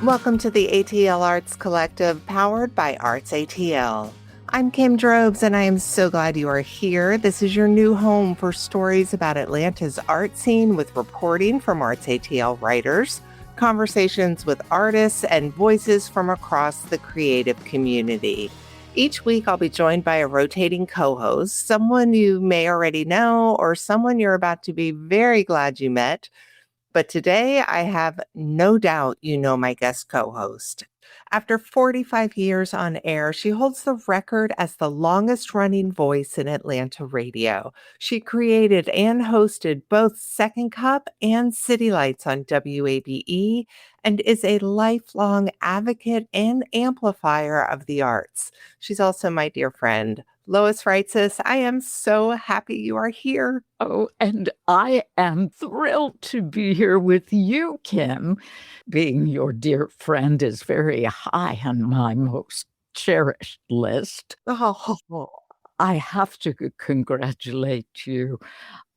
Welcome to the ATL Arts Collective, powered by ArtsATL. I'm Kim Drobes, and I am so glad you are here. This is your new home for stories about Atlanta's art scene with reporting from ArtsATL writers, conversations with artists, and voices from across the creative community. Each week, I'll be joined by a rotating co-host, someone you may already know or someone you're about to be very glad you met. But today, I have no doubt you know my guest co-host. After 45 years on air, she holds the record as the longest-running voice in Atlanta radio. She created and hosted both Second Cup and City Lights on WABE and is a lifelong advocate and amplifier of the arts. She's also my dear friend, Lois Reitzes. I am so happy you are here. Oh, and I am thrilled to be here with you, Kim. Being your dear friend is very high on my most cherished list. Oh, I have to congratulate you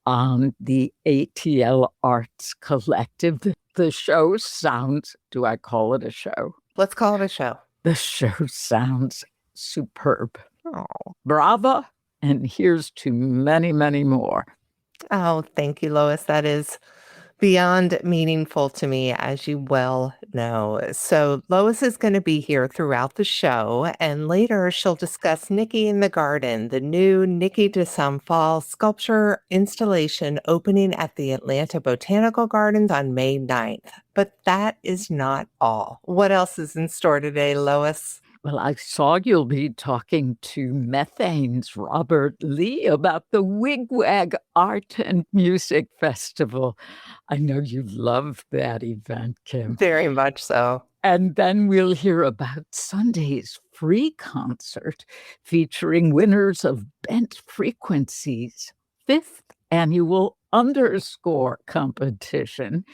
on the ATL Arts Collective. The show sounds, do I call it a show? let's call it a show. The show sounds superb. Oh, Bravo, and here's to many, many more. Oh, thank you, Lois. That is beyond meaningful to me, as you well know. So Lois is going to be here throughout the show, and later she'll discuss Niki in the Garden, the new Niki de Fall sculpture installation opening at the Atlanta Botanical Gardens on May 9th. But that is not all. What else is in store today, Lois? Well, I saw you'll be talking to Methane's Robet Lee about the WigWag Art and Music Festival. I know you love that event, Kim. Very much so. And then we'll hear about Sunday's free concert featuring winners of Bent Frequencies' 5th annual underscore competition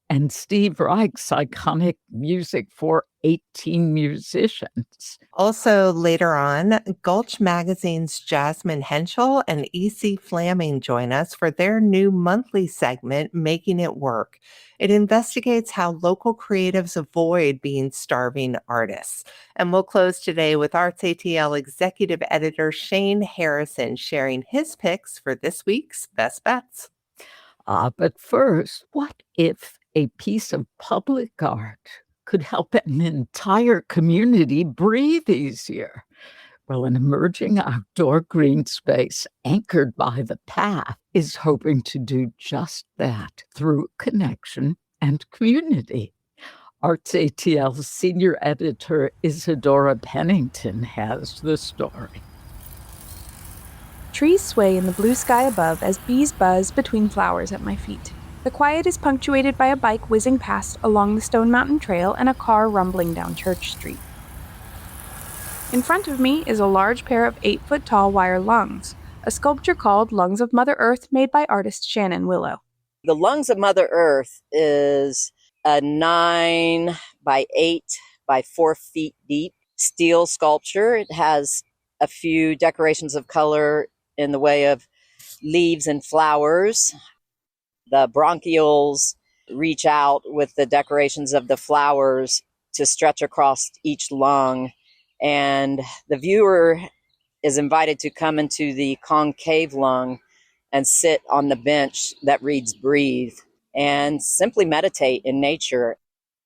and Steve Reich's iconic music for 18 musicians. Also, later on, Gulch Magazine's Jasmine Henschel and E.C. Flaming join us for their new monthly segment, Making It Work. It investigates how local creatives avoid being starving artists. And we'll close today with ArtsATL executive editor Shane Harrison sharing his picks for this week's Best Bets. But first, what if a piece of public art could help an entire community breathe easier? Well, an emerging outdoor green space anchored by the path is hoping to do just that through connection and community. ArtsATL's senior editor Isadora Pennington has the story. Trees sway in the blue sky above as bees buzz between flowers at my feet. The quiet is punctuated by a bike whizzing past along the Stone Mountain Trail and a car rumbling down Church Street. In front of me is a large pair of 8-foot-tall wire lungs, a sculpture called Lungs of Mother Earth made by artist Shannon Willow. The Lungs of Mother Earth is a 9 by 8 by 4 feet deep steel sculpture. It has a few decorations of color in the way of leaves and flowers. The bronchioles reach out with the decorations of the flowers to stretch across each lung. And the viewer is invited to come into the concave lung and sit on the bench that reads Breathe and simply meditate in nature.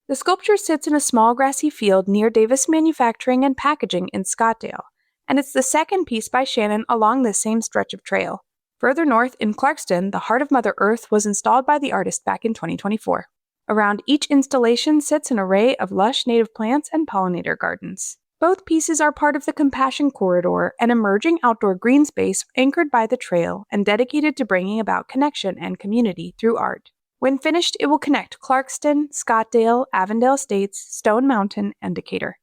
The sculpture sits in a small grassy field near Davis Manufacturing and Packaging in Scottdale, and it's the second piece by Shannon along this same stretch of trail. Further north in Clarkston, the Heart of Mother Earth was installed by the artist back in 2024. Around each installation sits an array of lush native plants and pollinator gardens. Both pieces are part of the Compassion Corridor, an emerging outdoor green space anchored by the trail and dedicated to bringing about connection and community through art. When finished, it will connect Clarkston, Scottdale, Avondale Estates, Stone Mountain, and Decatur.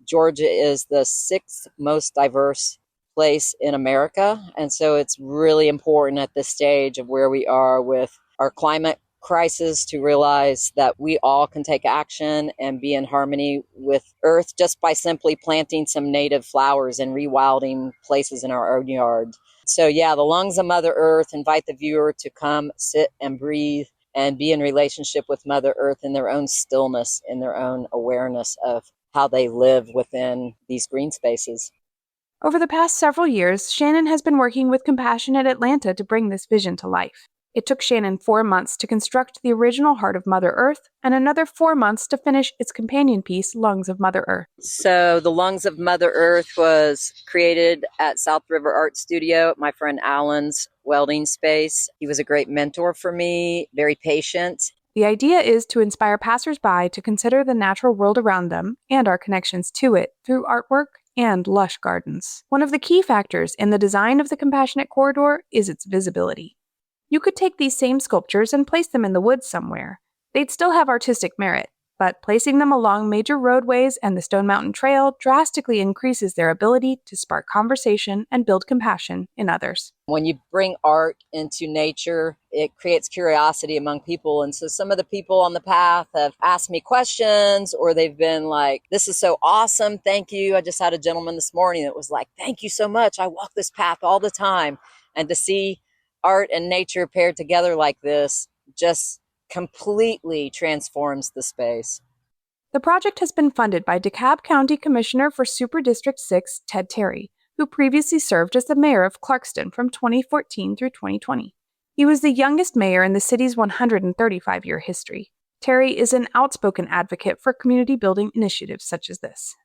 Georgia is the 6th most diverse place in America, and so it's really important at this stage of where we are with our climate crisis to realize that we all can take action and be in harmony with Earth just by simply planting some native flowers and rewilding places in our own yard. So yeah, the Lungs of Mother Earth invite the viewer to come, sit and breathe and be in relationship with Mother Earth in their own stillness, in their own awareness of how they live within these green spaces. Over the past several years, Shannon has been working with Compassionate Atlanta to bring this vision to life. It took Shannon 4 months to construct the original Heart of Mother Earth and another 4 months to finish its companion piece, Lungs of Mother Earth. So the Lungs of Mother Earth was created at South River Art Studio, my friend Alan's welding space. He was a great mentor for me, very patient. The idea is to inspire passersby to consider the natural world around them and our connections to it through artwork and lush gardens. One of the key factors in the design of the Compassionate Corridor is its visibility. You could take these same sculptures and place them in the woods somewhere. They'd still have artistic merit, but placing them along major roadways and the Stone Mountain Trail drastically increases their ability to spark conversation and build compassion in others. When you bring art into nature, it creates curiosity among people. And so some of the people on the path have asked me questions, or they've been like, this is so awesome, thank you. I just had a gentleman this morning that was like, thank you so much. I walk this path all the time. And to see art and nature paired together like this just completely transforms the space. The project has been funded by DeKalb County Commissioner for Super District 6, Ted Terry, who previously served as the mayor of Clarkston from 2014 through 2020. He was the youngest mayor in the city's 135-year history. Terry is an outspoken advocate for community building initiatives such as this.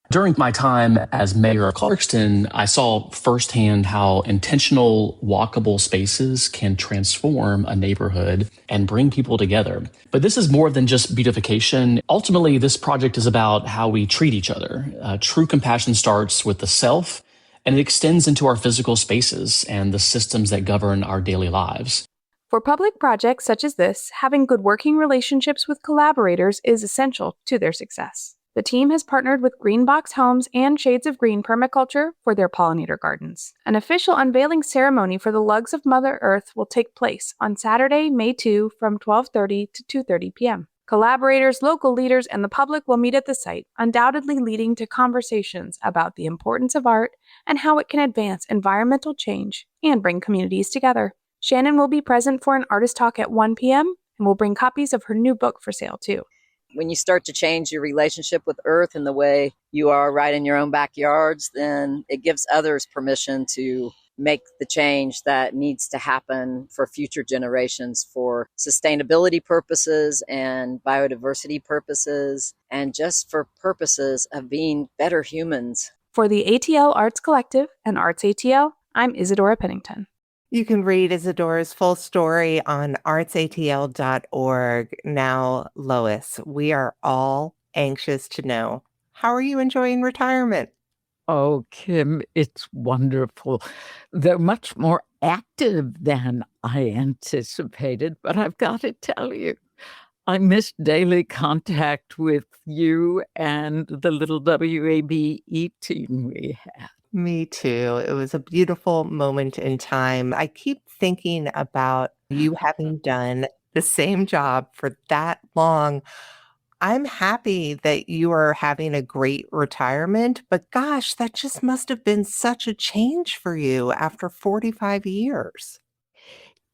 During my time as mayor of Clarkston, I saw firsthand how intentional, walkable spaces can transform a neighborhood and bring people together. But this is more than just beautification. Ultimately, this project is about how we treat each other. True compassion starts with the self, and it extends into our physical spaces and the systems that govern our daily lives. For public projects such as this, having good working relationships with collaborators is essential to their success. The team has partnered with Greenbox Homes and Shades of Green Permaculture for their pollinator gardens. An official unveiling ceremony for the Lungs of Mother Earth will take place on Saturday, May 2 from 12:30 to 2:30 p.m. Collaborators, local leaders, and the public will meet at the site, undoubtedly leading to conversations about the importance of art and how it can advance environmental change and bring communities together. Shannon will be present for an artist talk at 1 p.m. and will bring copies of her new book for sale too. When you start to change your relationship with Earth and the way you are right in your own backyards, then it gives others permission to make the change that needs to happen for future generations for sustainability purposes and biodiversity purposes and just for purposes of being better humans. For the ATL Arts Collective and ArtsATL, I'm Isadora Pennington. You can read Isadora's full story on artsatl.org. Now, Lois, we are all anxious to know, how are you enjoying retirement? Oh, Kim, it's wonderful. They're much more active than I anticipated, but I've got to tell you, I miss daily contact with you and the little WABE team we had. Me too. It was a beautiful moment in time. I keep thinking about you having done the same job for that long. I'm happy that you are having a great retirement, but gosh, that just must have been such a change for you after 45 years.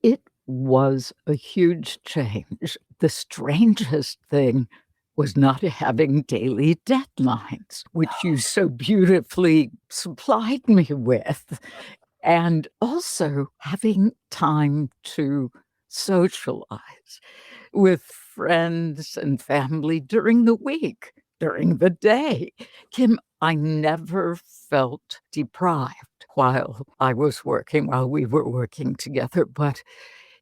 It was a huge change. The strangest thing was not having daily deadlines, which you so beautifully supplied me with, and also having time to socialize with friends and family during the week, during the day. Kim, I never felt deprived while I was working, while we were working together, but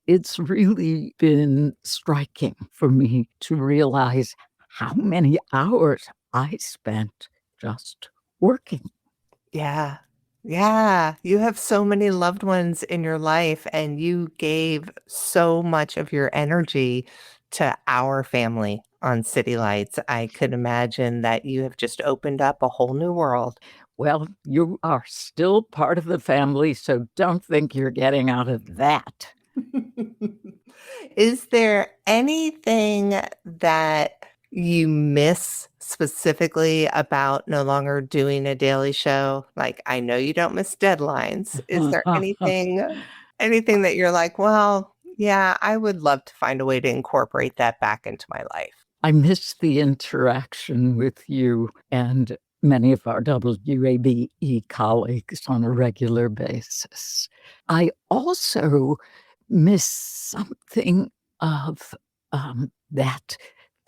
it's really been striking for me to realize how many hours I spent just working. Yeah. Yeah. You have so many loved ones in your life, and you gave so much of your energy to our family on City Lights. I could imagine that you have just opened up a whole new world. Well, you are still part of the family, so don't think you're getting out of that. Is there anything that you miss specifically about no longer doing a daily show? Like, I know you don't miss deadlines. Is there anything that you're like, well, Yeah, I would love to find a way to incorporate that back into my life. I miss the interaction with you and many of our WABE colleagues on a regular basis. I also miss something of that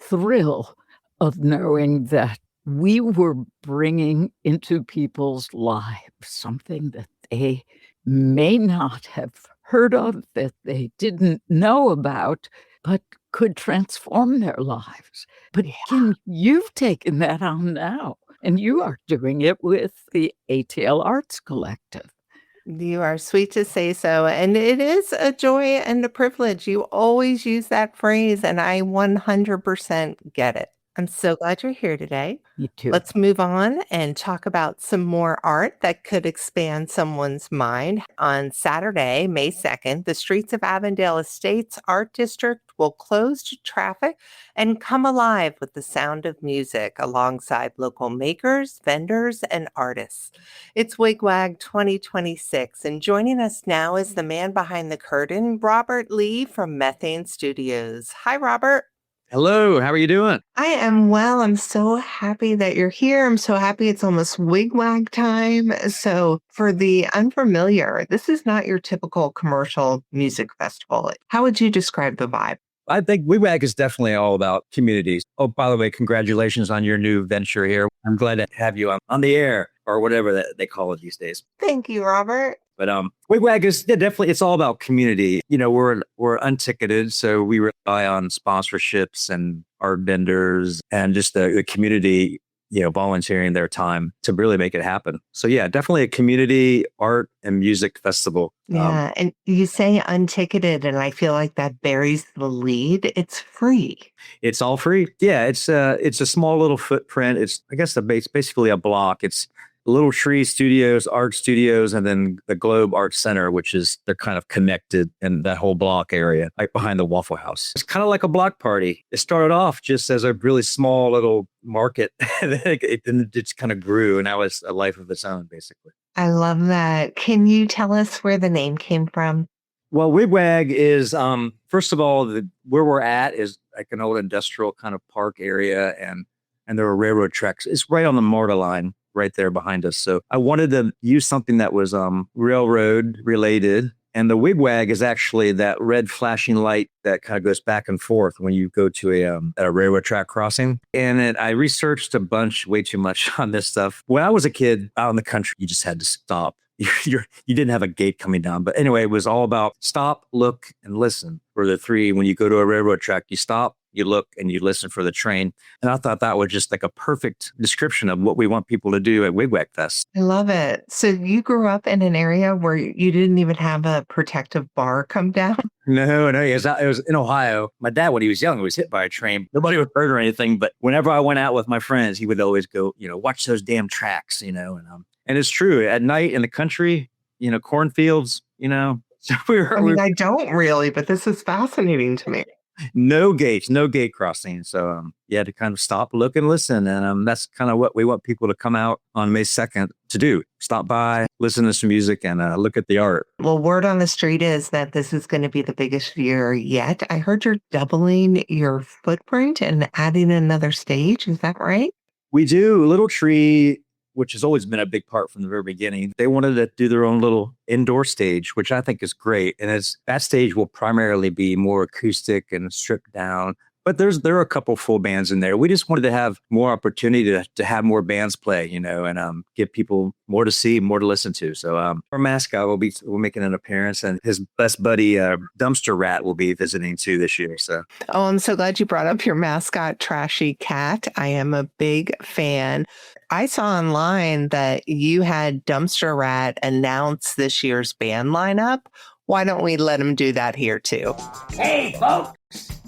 thrill of knowing that we were bringing into people's lives something that they may not have heard of, that they didn't know about, but could transform their lives. But Kim, you've taken that on now, and you are doing it with the ATL Arts Collective. You are sweet to say so. And it is a joy and a privilege. You always use that phrase, and I 100% get it. I'm so glad you're here today. You too. Let's move on and talk about some more art that could expand someone's mind. On Saturday, May 2nd, the streets of Avondale Estates Art District will close to traffic and come alive with the sound of music alongside local makers, vendors, and artists. It's WigWag 2026, and joining us now is the man behind the curtain, Robet Lee from Methane Studios. Hi, Robert. Hello, how are you doing? I am well. I'm so happy that you're here. I'm so happy it's almost WigWag time. So for the unfamiliar, this is not your typical commercial music festival. How would you describe the vibe? I think WigWag is definitely all about communities. Oh, by the way, congratulations on your new venture here. I'm glad to have you on the air, or whatever that they call it these days. Thank you, Robert. But WigWag is definitely, it's all about community. You know, we're unticketed, so we rely on sponsorships and art vendors and just the community, volunteering their time to really make it happen. So yeah, definitely a community art and music festival. Yeah, and you say unticketed, and I feel like that buries the lead. It's free. It's all free. Yeah, it's a small little footprint. It's, I guess, basically a block. It's Little Tree Studios, Art Studios, and then the Globe Art Center, which is, they're kind of connected in that whole block area, right behind the Waffle House. It's kind of like a block party. It started off just as a really small little market, and then it just kind of grew, and now it's a life of its own, basically. I love that. Can you tell us where the name came from? Well, WigWag is, first of all, where we're at is like an old industrial kind of park area, and there are railroad tracks. It's right on the MARTA line, right there behind us. So I wanted to use something that was railroad related. And the WigWag is actually that red flashing light that kind of goes back and forth when you go to a railroad track crossing. And I researched a bunch, way too much on this stuff. When I was a kid out in the country, you just had to stop. You didn't have a gate coming down. But anyway, it was all about stop, look, and listen. For the three, when you go to a railroad track, you stop, you look, and you listen for the train. And I thought that was just like a perfect description of what we want people to do at WigWag Fest. I love it. So you grew up in an area where you didn't even have a protective bar come down? No, it was in Ohio. My dad, when he was young, was hit by a train. Nobody was hurt or anything. But whenever I went out with my friends, he would always go, watch those damn tracks, and it's true. At night in the country, cornfields, so I don't really, but this is fascinating to me. No gates, no gate crossing. So you had to kind of stop, look, and listen. And that's kind of what we want people to come out on May 2nd to do. Stop by, listen to some music, and look at the art. Well, word on the street is that this is going to be the biggest year yet. I heard you're doubling your footprint and adding another stage. Is that right? We do. Little Tree, which has always been a big part from the very beginning. They wanted to do their own little indoor stage, which I think is great. And that stage will primarily be more acoustic and stripped down. But there are a couple full bands in there. We just wanted to have more opportunity to have more bands play, and give people more to see, more to listen to. So our mascot will making an appearance, and his best buddy, Dumpster Rat, will be visiting too this year. So, oh, I'm so glad you brought up your mascot, Trashy Cat. I am a big fan. I saw online that you had Dumpster Rat announce this year's band lineup. Why don't we let him do that here too? Hey, folks!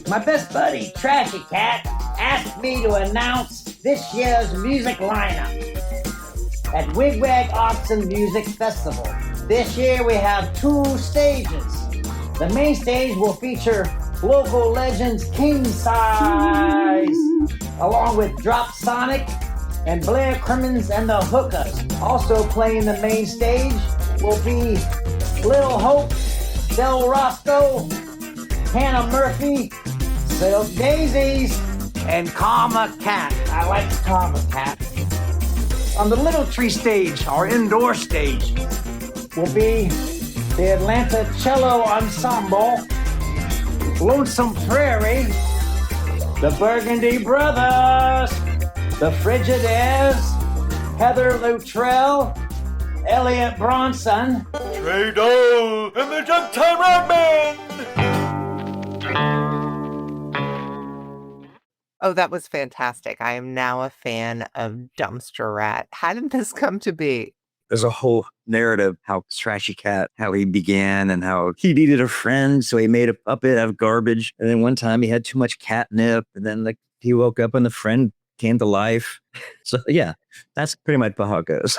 My best buddy, Trashy Cat, asked me to announce this year's music lineup at WigWag Arts and Music Festival. This year we have 2 stages. The main stage will feature local legends King Size, along with Drop Sonic and Blair Crimmins and the Hookers. Also playing the main stage will be Little Hope Del Roscoe, Hannah Murphy, Silk Daisies, and Karma Cat. I like Karma Cat. On the Little Tree stage, our indoor stage, will be the Atlanta Cello Ensemble, Lonesome Prairie, the Burgundy Brothers, the Frigidaires, Heather Luttrell, Elliot Bronson, Trey Dole, and the Junk Time Rat Band! Oh, that was fantastic. I am now a fan of Dumpster Rat. How did this come to be? There's a whole narrative how Trashy Cat, how he began and how he needed a friend. So he made a puppet out of garbage. And then one time he had too much catnip. And then like he woke up and the friend came to life. So yeah, that's pretty much how it goes.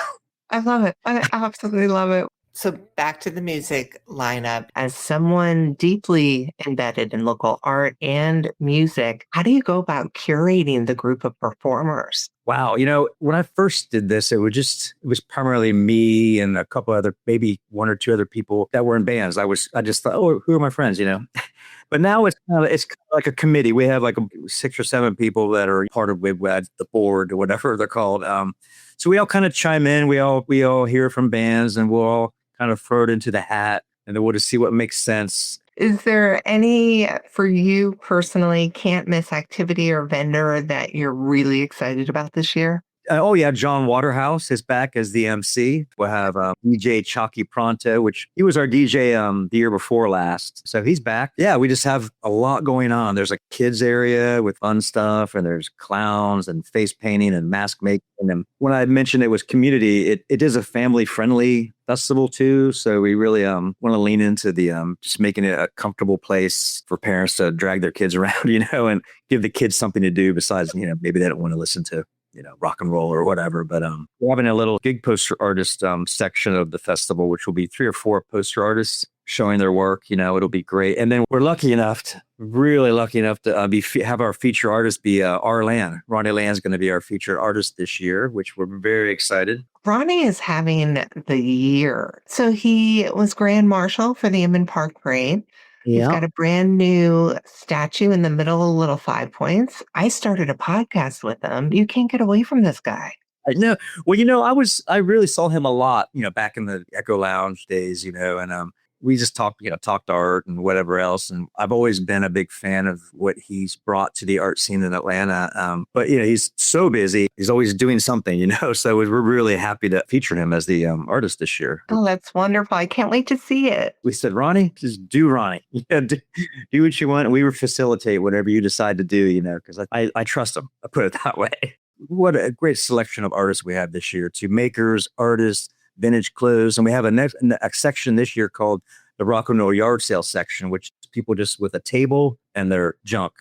I love it. I absolutely love it. So back to the music lineup. As someone deeply embedded in local art and music, how do you go about curating the group of performers? Wow. When I first did this, it was primarily me and a couple other, maybe one or two other people that were in bands. I just thought, oh, who are my friends, But now it's kind of like a committee. We have like 6 or 7 people that are part of WigWag, the board or whatever they're called. So we all kind of chime in. We all hear from bands and we'll all kind of throw it into the hat and then we'll just see what makes sense. Is there any, for you personally, can't miss activity or vendor that you're really excited about this year? Oh, yeah. John Waterhouse is back as the MC. We'll have DJ Chalky Pronto, which he was our DJ the year before last. So he's back. Yeah, we just have a lot going on. There's a kids area with fun stuff, and there's clowns and face painting and mask making. And when I mentioned it was community, it is a family-friendly festival too. So we really want to lean into the just making it a comfortable place for parents to drag their kids around, and give the kids something to do besides, maybe they don't want to listen to rock and roll or whatever. But we're having a little gig poster artist section of the festival, which will be 3 or 4 poster artists showing their work. It'll be great. And then we're really lucky enough to have our feature artist be R. Land. Ronnie Land's going to be our featured artist this year, which we're very excited. Ronnie is having the year. So he was Grand Marshal for the Inman Park Parade. He's got a brand new statue in the middle of Little 5 Points. I started a podcast with him. You can't get away from this guy. I know. Well, I really saw him a lot, back in the Echo Lounge days, and we just talked art and whatever else. And I've always been a big fan of what he's brought to the art scene in Atlanta. But, he's so busy. He's always doing something, so we're really happy to feature him as the artist this year. Oh, that's wonderful. I can't wait to see it. We said, Ronnie, just do Ronnie. Do what you want. And we will facilitate whatever you decide to do, because I trust him. I put it that way. What a great selection of artists we have this year too. Makers, artists, vintage clothes. And we have a section this year called the Rock and Roll Yard Sale section, which is people just with a table and their junk.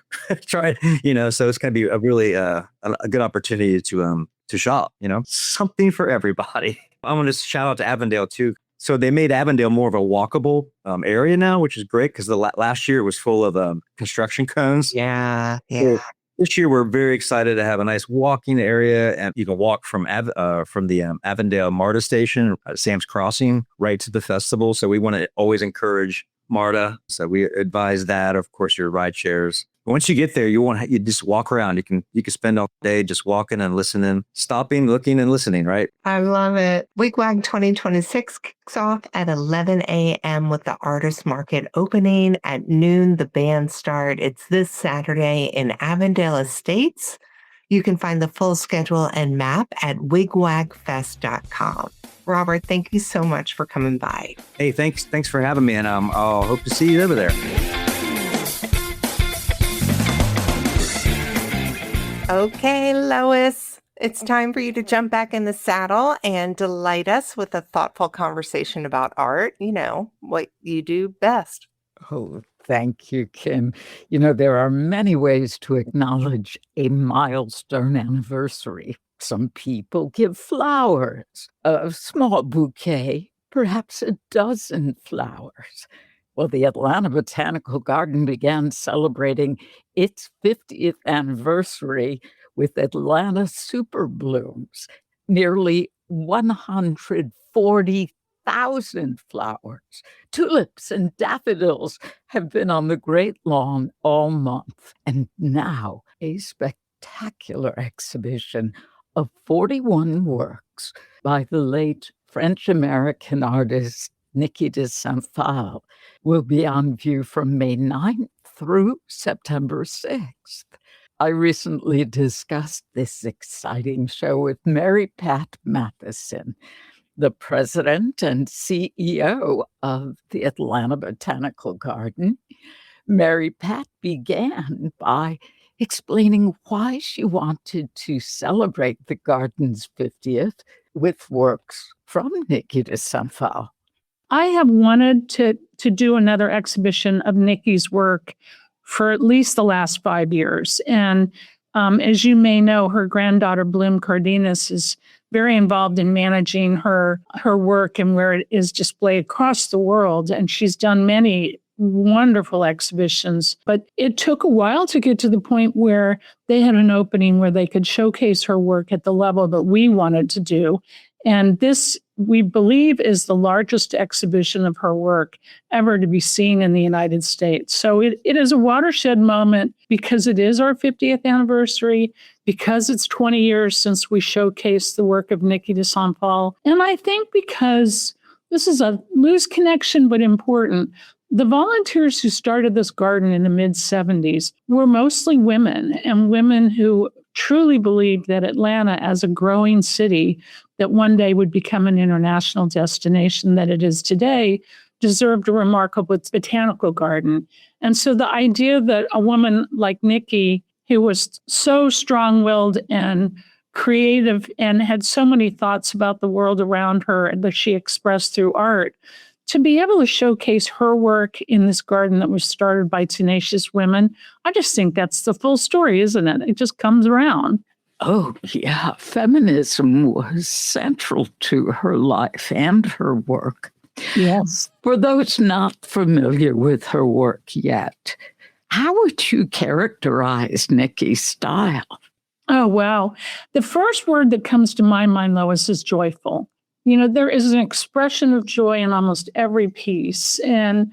So it's going to be a really a good opportunity to shop, something for everybody. I want to shout out to Avondale too. So they made Avondale more of a walkable area now, which is great because the last year it was full of construction cones. Yeah. So this year, we're very excited to have a nice walking area, and you can walk from the Avondale MARTA station, Sam's Crossing, right to the festival. So we want to always encourage MARTA. So we advise that. Of course, your ride shares. Once you get there, you just walk around. You can spend all day just walking and listening, stopping, looking, and listening. Right? I love it. WigWag 2026 kicks off at 11 a.m. with the artist market opening at noon. The band start. It's this Saturday in Avondale Estates. You can find the full schedule and map at wigwagfest.com. Robert, thank you so much for coming by. Hey, thanks for having me, and I'll hope to see you over there. Okay, Lois, it's time for you to jump back in the saddle and delight us with a thoughtful conversation about art. What you do best. Oh, thank you, Kim. There are many ways to acknowledge a milestone anniversary. Some people give flowers, a small bouquet, perhaps a dozen flowers. Well, the Atlanta Botanical Garden began celebrating its 50th anniversary with Atlanta Super Blooms. Nearly 140,000 1,000 flowers. Tulips and daffodils have been on the great lawn all month. And now a spectacular exhibition of 41 works by the late French-American artist Niki de Saint-Phal will be on view from May 9th through September 6th. I recently discussed this exciting show with Mary Pat Matheson, the president and CEO of the Atlanta Botanical Garden. Mary Pat began by explaining why she wanted to celebrate the garden's 50th with works from Niki de Saint-Phal. I have wanted to do another exhibition of Niki's work for at least the last 5 years. And as you may know, her granddaughter, Bloom Cardenas, is very involved in managing her work and where it is displayed across the world. And she's done many wonderful exhibitions. But it took a while to get to the point where they had an opening where they could showcase her work at the level that we wanted to do. And this, we believe, is the largest exhibition of her work ever to be seen in the United States. So it is a watershed moment because it is our 50th anniversary, because it's 20 years since we showcased the work of Niki de Saint-Phal. And I think because this is a loose connection, but important, the volunteers who started this garden in the mid-70s were mostly women, and women who truly believed that Atlanta, as a growing city that one day would become an international destination that it is today, deserved a remarkable botanical garden. And so the idea that a woman like Niki, who was so strong-willed and creative and had so many thoughts about the world around her that she expressed through art, to be able to showcase her work in this garden that was started by tenacious women, I just think that's the full story, isn't it? It just comes around. Oh, yeah. Feminism was central to her life and her work. Yes. For those not familiar with her work yet, how would you characterize Niki's style? Oh, wow. The first word that comes to my mind, Lois, is joyful. You know, there is an expression of joy in almost every piece. And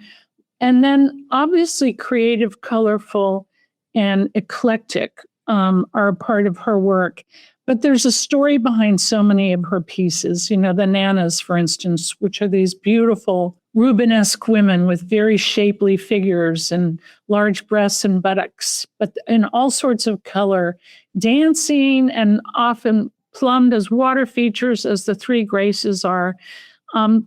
then obviously creative, colorful, and eclectic are a part of her work. But there's a story behind so many of her pieces. You know, the Nanas, for instance, which are these beautiful Rubenesque women with very shapely figures and large breasts and buttocks, but in all sorts of color, dancing and often plumbed as water features as the three graces are,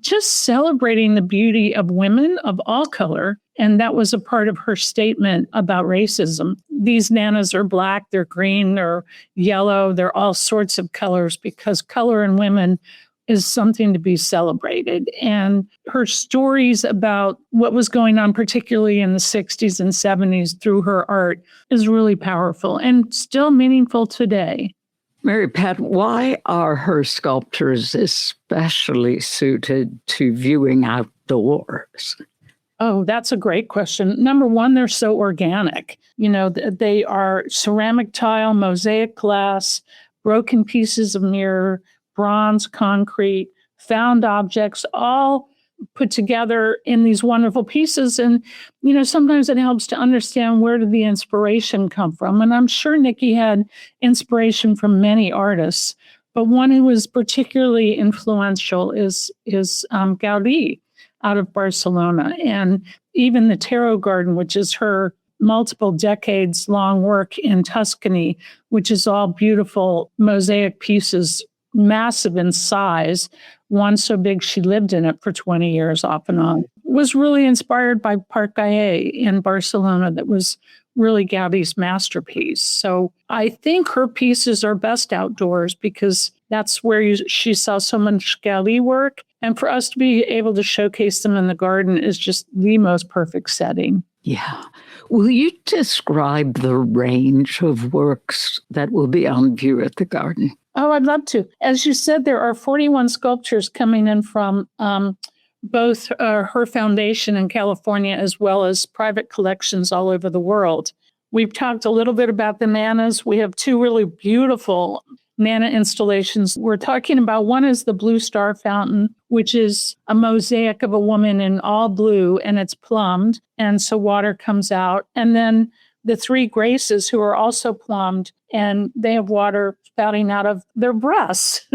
just celebrating the beauty of women of all color. And that was a part of her statement about racism. These nanas are black, they're green, they're yellow, they're all sorts of colors because color in women is something to be celebrated. And her stories about what was going on, particularly in the 60s and 70s through her art, is really powerful and still meaningful today. Mary Pat, why are her sculptures especially suited to viewing outdoors? Oh, that's a great question. Number one, they're so organic. You know, they are ceramic tile, mosaic glass, broken pieces of mirror, bronze, concrete, found objects, all put together in these wonderful pieces. And, you know, sometimes it helps to understand where did the inspiration come from. And I'm sure Niki had inspiration from many artists, but one who was particularly influential is Gaudí out of Barcelona. And even the Tarot Garden, which is her multiple decades long work in Tuscany, which is all beautiful mosaic pieces, massive in size, one so big she lived in it for 20 years off and on, was really inspired by Parc Güell in Barcelona that was really Gaudí's masterpiece. So I think her pieces are best outdoors because that's where she saw so much Gaudí work. And for us to be able to showcase them in the garden is just the most perfect setting. Yeah. Will you describe the range of works that will be on view at the garden? Oh, I'd love to. As you said, there are 41 sculptures coming in from both her foundation in California as well as private collections all over the world. We've talked a little bit about the nanas. We have two really beautiful Nana installations we're talking about. One is the Blue Star Fountain, which is a mosaic of a woman in all blue, and it's plumbed, and so water comes out. And then the Three Graces, who are also plumbed, and they have water spouting out of their breasts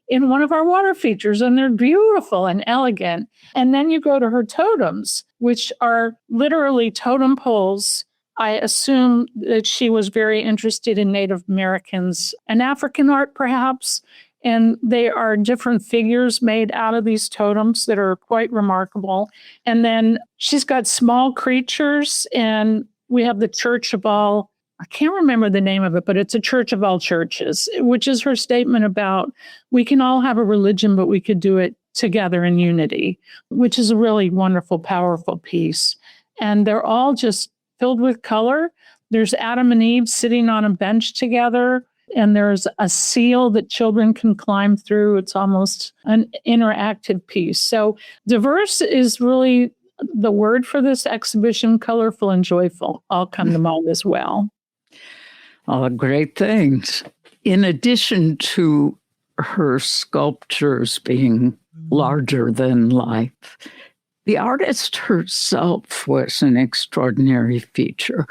in one of our water features, and they're beautiful and elegant. And then you go to her totems, which are literally totem poles. I assume that she was very interested in Native Americans and African art, perhaps. And they are different figures made out of these totems that are quite remarkable. And then she's got small creatures, and we have the Church of All, I can't remember the name of it, but it's a church of all churches, which is her statement about we can all have a religion, but we could do it together in unity, which is a really wonderful, powerful piece. And they're all just filled with color. There's Adam and Eve sitting on a bench together, and there's a seal that children can climb through. It's almost an interactive piece. So diverse is really the word for this exhibition. Colorful and joyful all come to mind as well. All great things. In addition to her sculptures being larger than life, the artist herself was an extraordinary feature.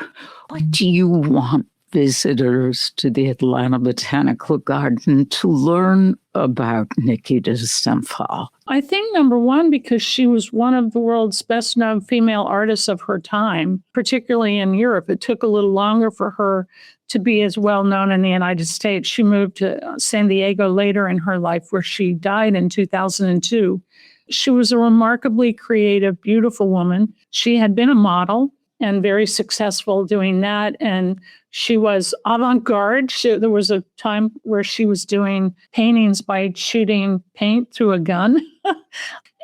What do you want visitors to the Atlanta Botanical Garden to learn about Niki de Saint-Phalle? I think, number one, because she was one of the world's best-known female artists of her time, particularly in Europe. It took a little longer for her to be as well-known in the United States. She moved to San Diego later in her life, where she died in 2002. She was a remarkably creative, beautiful woman. She had been a model and very successful doing that. And she was avant-garde. There was a time where she was doing paintings by shooting paint through a gun.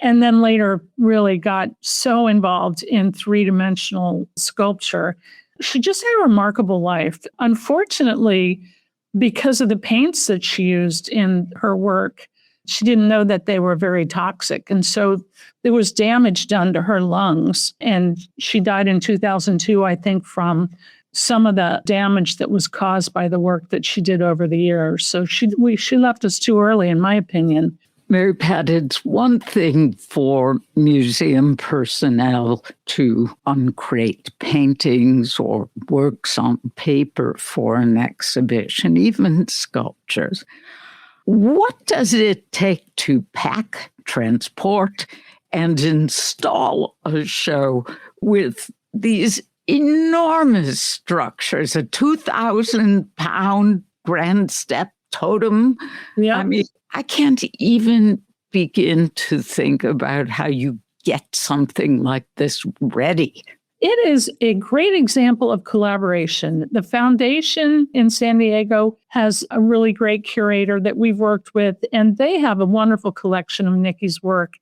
And then later really got so involved in three-dimensional sculpture. She just had a remarkable life. Unfortunately, because of the paints that she used in her work, she didn't know that they were very toxic. And so there was damage done to her lungs. And she died in 2002, I think, from some of the damage that was caused by the work that she did over the years. So she left us too early, in my opinion. Mary Pat, it's one thing for museum personnel to uncrate paintings or works on paper for an exhibition, even sculptures. What does it take to pack, transport, and install a show with these enormous structures, a 2,000-pound grand step totem? Yeah. I mean, I can't even begin to think about how you get something like this ready. It is a great example of collaboration. The foundation in San Diego has a really great curator that we've worked with, and they have a wonderful collection of Niki's work.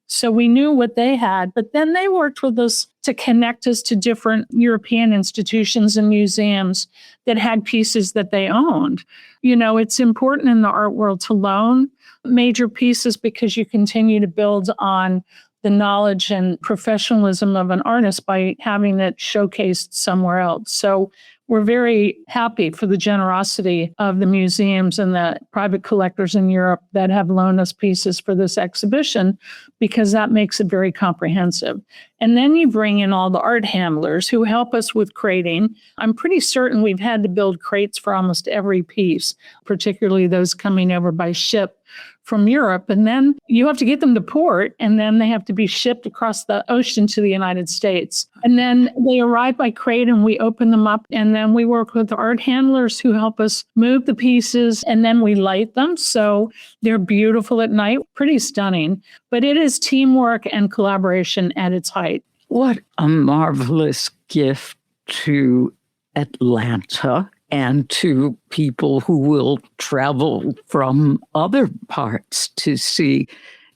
So we knew what they had, but then they worked with us to connect us to different European institutions and museums that had pieces that they owned. You know, it's important in the art world to loan major pieces because you continue to build on the knowledge and professionalism of an artist by having it showcased somewhere else. So we're very happy for the generosity of the museums and the private collectors in Europe that have loaned us pieces for this exhibition, because that makes it very comprehensive. And then you bring in all the art handlers who help us with crating. I'm pretty certain we've had to build crates for almost every piece, particularly those coming over by ship from Europe. And then you have to get them to port, and then they have to be shipped across the ocean to the United States. And then they arrive by crate, and we open them up, and then we work with the art handlers who help us move the pieces, and then we light them. So they're beautiful at night, pretty stunning. But it is teamwork and collaboration at its height. What a marvelous gift to Atlanta and to people who will travel from other parts to see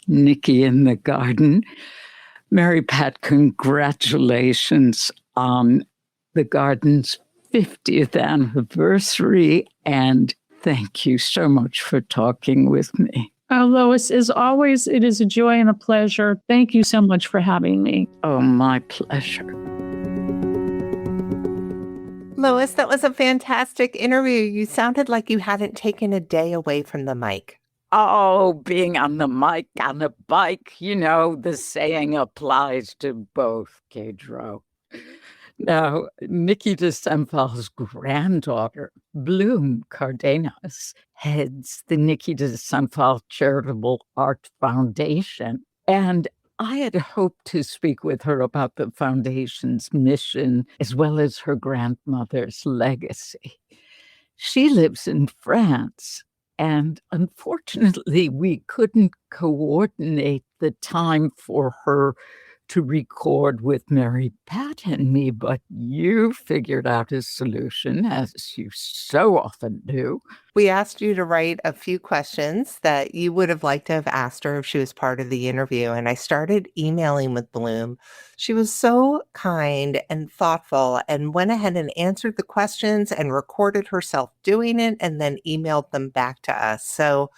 Niki in the garden. Mary Pat, congratulations on the garden's 50th anniversary, and thank you so much for talking with me. Oh, Lois, as always, it is a joy and a pleasure. Thank you so much for having me. Oh, my pleasure. Lois, that was a fantastic interview. You sounded like you hadn't taken a day away from the mic. Oh, being on the mic, on a bike, the saying applies to both, Kedro. Now, Niki de Saint-Phal's granddaughter, Bloom Cardenas, heads the Niki de Saint-Phal Charitable Art Foundation. And I had hoped to speak with her about the foundation's mission as well as her grandmother's legacy. She lives in France, and unfortunately, we couldn't coordinate the time for her to record with Mary Pat and me, but you figured out a solution, as you so often do. We asked you to write a few questions that you would have liked to have asked her if she was part of the interview, and I started emailing with Bloom. She was so kind and thoughtful and went ahead and answered the questions and recorded herself doing it and then emailed them back to us. So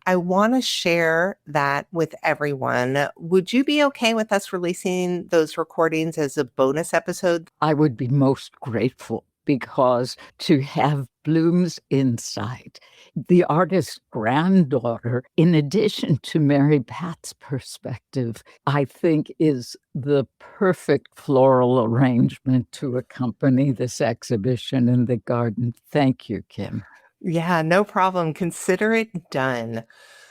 I want to share that with everyone. Would you be okay with us releasing those recordings as a bonus episode? I would be most grateful, because to have Bloom's insight, the artist's granddaughter, in addition to Mary Pat's perspective, I think is the perfect floral arrangement to accompany this exhibition in the garden. Thank you, Kim. Yeah, no problem. Consider it done.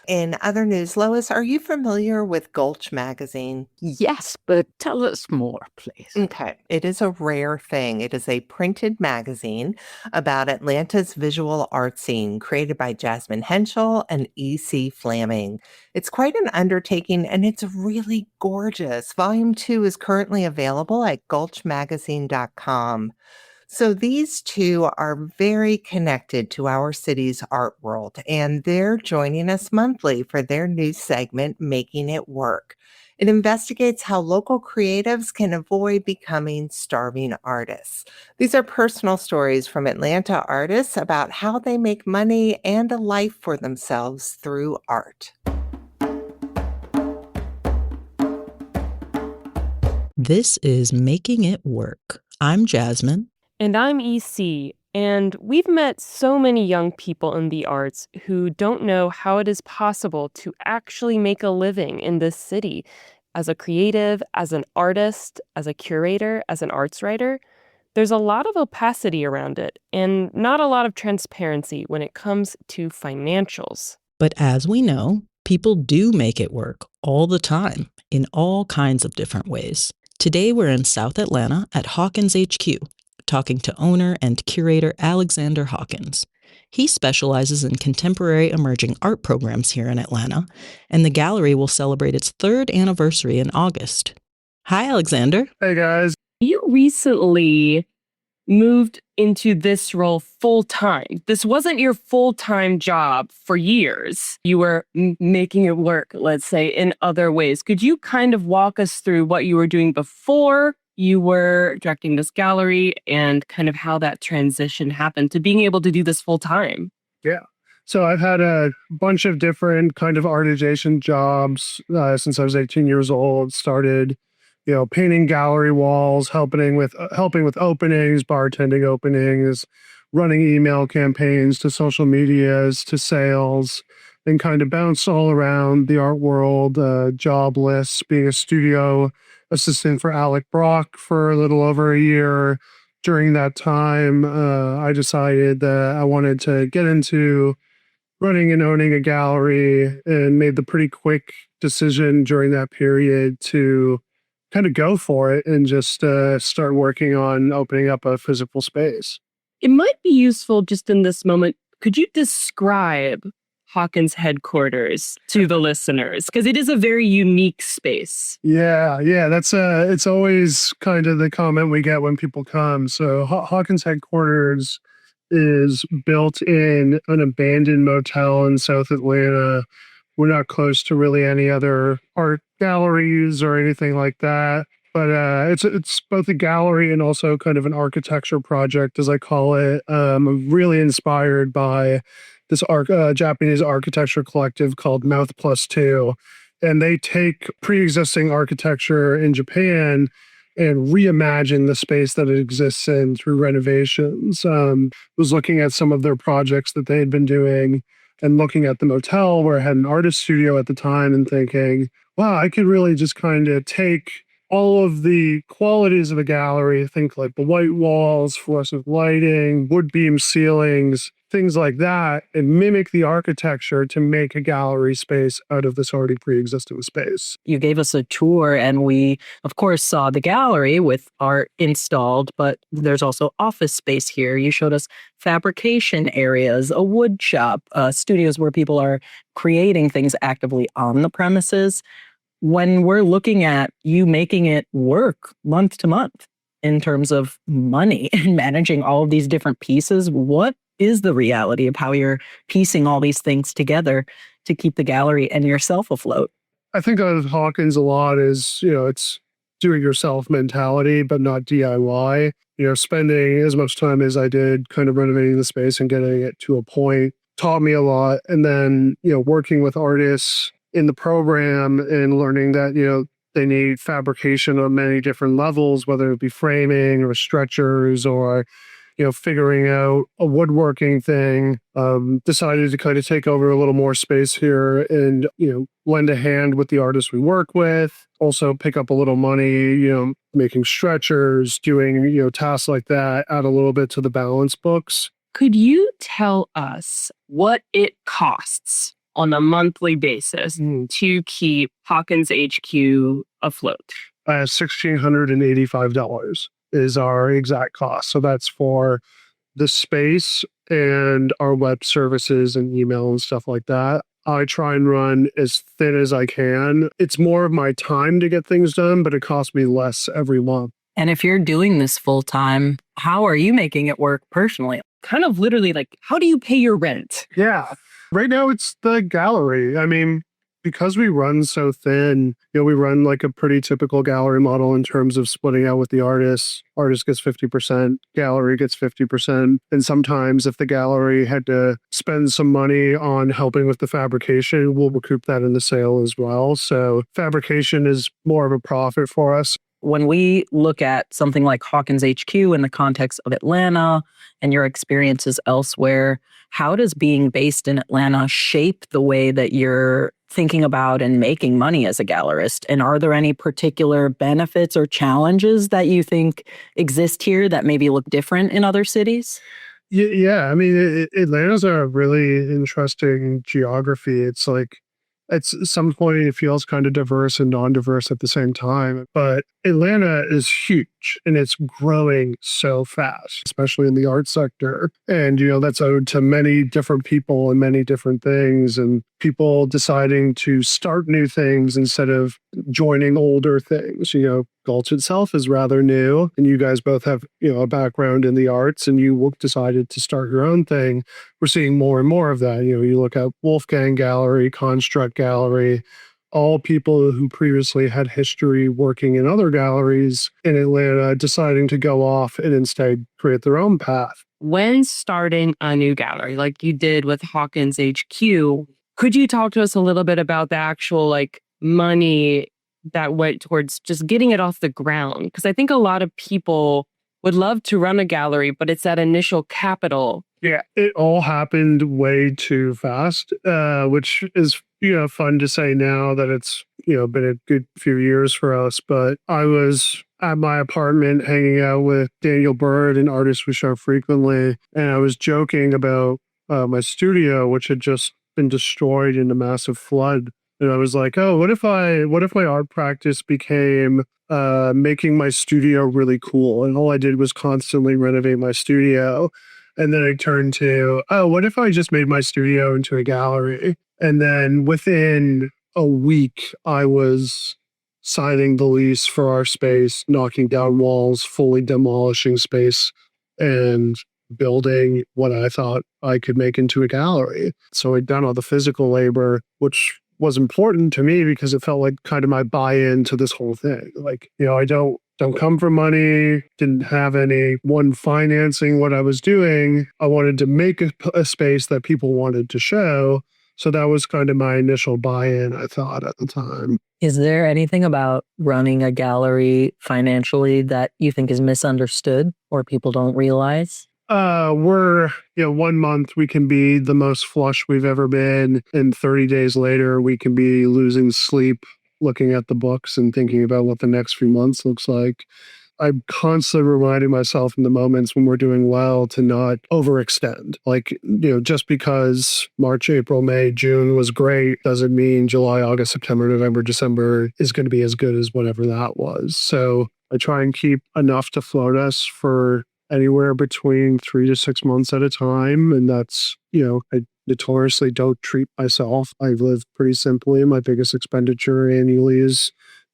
In other news, Lois, are you familiar with Gulch magazine? Yes, but tell us more, please. Okay. It is a rare thing. It is a printed magazine about Atlanta's visual art scene created by Jasmine Henschel and E.C. Flaming. It's quite an undertaking, and it's really gorgeous. Volume 2 is currently available at gulchmagazine.com. So these two are very connected to our city's art world, and they're joining us monthly for their new segment, Making It Work. It investigates how local creatives can avoid becoming starving artists. These are personal stories from Atlanta artists about how they make money and a life for themselves through art. This is Making It Work. I'm Jasmine. And I'm EC, and we've met so many young people in the arts who don't know how it is possible to actually make a living in this city as a creative, as an artist, as a curator, as an arts writer. There's a lot of opacity around it and not a lot of transparency when it comes to financials. But as we know, people do make it work all the time in all kinds of different ways. Today we're in South Atlanta at Hawkins HQ, talking to owner and curator Alexander Hawkins. He specializes in contemporary emerging art programs here in Atlanta, and the gallery will celebrate its 3rd anniversary in August. Hi, Alexander. Hey, guys. You recently moved into this role full-time. This wasn't your full-time job for years. You were making it work, let's say, in other ways. Could you kind of walk us through what you were doing before you were directing this gallery and kind of how that transition happened to being able to do this full-time? Yeah. So I've had a bunch of different kind of artization jobs since I was 18 years old. Started, painting gallery walls, helping with openings, bartending openings, running email campaigns to social medias, to sales, and kind of bounced all around the art world, job lists, being a studio assistant for Alec Brock for a little over a year. During that time, I decided that I wanted to get into running and owning a gallery, and made the pretty quick decision during that period to kind of go for it and just start working on opening up a physical space. It might be useful just in this moment. Could you describe Hawkins headquarters to the listeners? Because it is a very unique space. Yeah. That's it's always kind of the comment we get when people come. So Hawkins headquarters is built in an abandoned motel in South Atlanta. We're not close to really any other art galleries or anything like that. But it's both a gallery and also kind of an architecture project, as I call it. I'm really inspired by this Japanese architecture collective called Mouth Plus Two. And they take pre-existing architecture in Japan and reimagine the space that it exists in through renovations. Was looking at some of their projects that they had been doing and looking at the motel where I had an artist studio at the time and thinking, wow, I could really just kind of take all of the qualities of a gallery, think like the white walls, fluorescent lighting, wood beam ceilings, things like that, and mimic the architecture to make a gallery space out of this already pre-existing space. You gave us a tour and we, of course, saw the gallery with art installed, but there's also office space here. You showed us fabrication areas, a wood shop, studios where people are creating things actively on the premises. When we're looking at you making it work month to month in terms of money and managing all of these different pieces, what is the reality of how you're piecing all these things together to keep the gallery and yourself afloat? I think of Hawkins a lot is, it's do-it-yourself mentality, but not DIY. Spending as much time as I did kind of renovating the space and getting it to a point taught me a lot. And then, working with artists in the program and learning that, they need fabrication on many different levels, whether it be framing or stretchers or, figuring out a woodworking thing. Decided to kind of take over a little more space here and, lend a hand with the artists we work with. Also pick up a little money, making stretchers, doing, tasks like that, add a little bit to the balance books. Could you tell us what it costs on a monthly basis to keep Hawkins HQ afloat? $1,685 is our exact cost. So that's for the space and our web services and email and stuff like that. I try and run as thin as I can. It's more of my time to get things done, but it costs me less every month. And if you're doing this full time, how are you making it work personally? Kind of literally like, how do you pay your rent? Yeah. Right now it's the gallery. I mean, because we run so thin, we run like a pretty typical gallery model in terms of splitting out with the artists. Artist gets 50%, gallery gets 50%. And sometimes if the gallery had to spend some money on helping with the fabrication, we'll recoup that in the sale as well. So fabrication is more of a profit for us. When we look at something like Hawkins HQ in the context of Atlanta and your experiences elsewhere, how does being based in Atlanta shape the way that you're thinking about and making money as a gallerist? And are there any particular benefits or challenges that you think exist here that maybe look different in other cities? Yeah. I mean, Atlanta's a really interesting geography. It's like, at some point, it feels kind of diverse and non-diverse at the same time. But Atlanta is huge and it's growing so fast, especially in the art sector. And, that's owed to many different people and many different things and people deciding to start new things instead of joining older things. Gulch itself is rather new and you guys both have, a background in the arts and you decided to start your own thing. We're seeing more and more of that. You look at Wolfgang Gallery, Construct Gallery, all people who previously had history working in other galleries in Atlanta deciding to go off and instead create their own path. When starting a new gallery, like you did with Hawkins HQ, could you talk to us a little bit about the actual money that went towards just getting it off the ground? Because I think a lot of people would love to run a gallery, but it's that initial capital. Yeah, it all happened way too fast, which is, fun to say now that it's, been a good few years for us. But I was at my apartment hanging out with Daniel Bird, an artist we show frequently. And I was joking about my studio, which had just been destroyed in a massive flood. And I was like, oh, what if my art practice became making my studio really cool? And all I did was constantly renovate my studio. And then I turned to, oh, what if I just made my studio into a gallery? And then within a week, I was signing the lease for our space, knocking down walls, fully demolishing space, and building what I thought I could make into a gallery. So I'd done all the physical labor, which was important to me because it felt like kind of my buy-in to this whole thing. I don't come for money, didn't have anyone financing what I was doing. I wanted to make a space that people wanted to show. So that was kind of my initial buy-in, I thought, at the time. Is there anything about running a gallery financially that you think is misunderstood or people don't realize? We're, 1 month we can be the most flush we've ever been, and 30 days later we can be losing sleep looking at the books and thinking about what the next few months looks like. I'm constantly reminding myself in the moments when we're doing well to not overextend. Just because March, April, May, June was great doesn't mean July, August, September, November, December is going to be as good as whatever that was. So I try and keep enough to float us for anywhere between 3 to 6 months at a time. And that's, I notoriously don't treat myself. I live pretty simply. My biggest expenditure annually is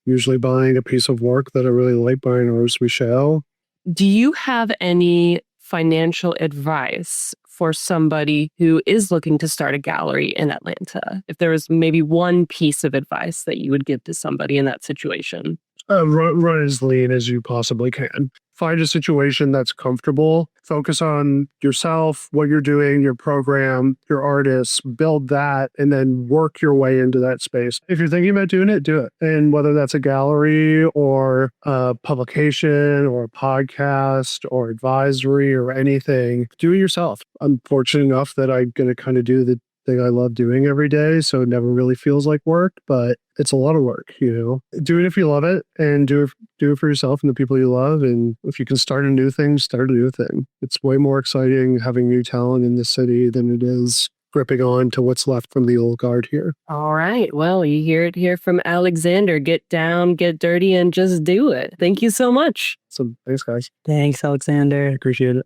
usually buying a piece of work that I really like, buying a Rose Michelle. Do you have any financial advice for somebody who is looking to start a gallery in Atlanta? If there was maybe one piece of advice that you would give to somebody in that situation? Run as lean as you possibly can. Find a situation that's comfortable. Focus on yourself, what you're doing, your program, your artists, build that, and then work your way into that space. If you're thinking about doing it, do it. And whether that's a gallery or a publication or a podcast or advisory or anything, do it yourself. I'm fortunate enough that I'm going to kind of do the thing I love doing every day, so it never really feels like work, but it's a lot of work. Do it if you love it, and do it for yourself and the people you love. And if you can start a new thing, start a new thing. It's way more exciting having new talent in this city than it is gripping on to what's left from the old guard here. All right. Well, you hear it here from Alexander. Get down, get dirty, and just do it. Thank you so much. So thanks, guys. Thanks, Alexander. Appreciate it.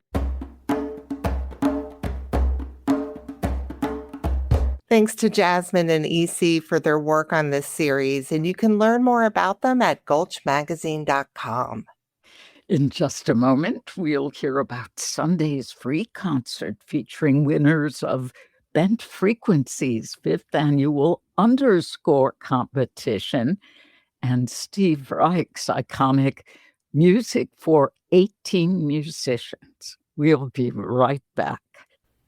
Thanks to Jasmine and EC for their work on this series, and you can learn more about them at gulchmagazine.com. In just a moment, we'll hear about Sunday's free concert featuring winners of Bent Frequency's 5th annual Underscore competition and Steve Reich's iconic Music for 18 Musicians. We'll be right back.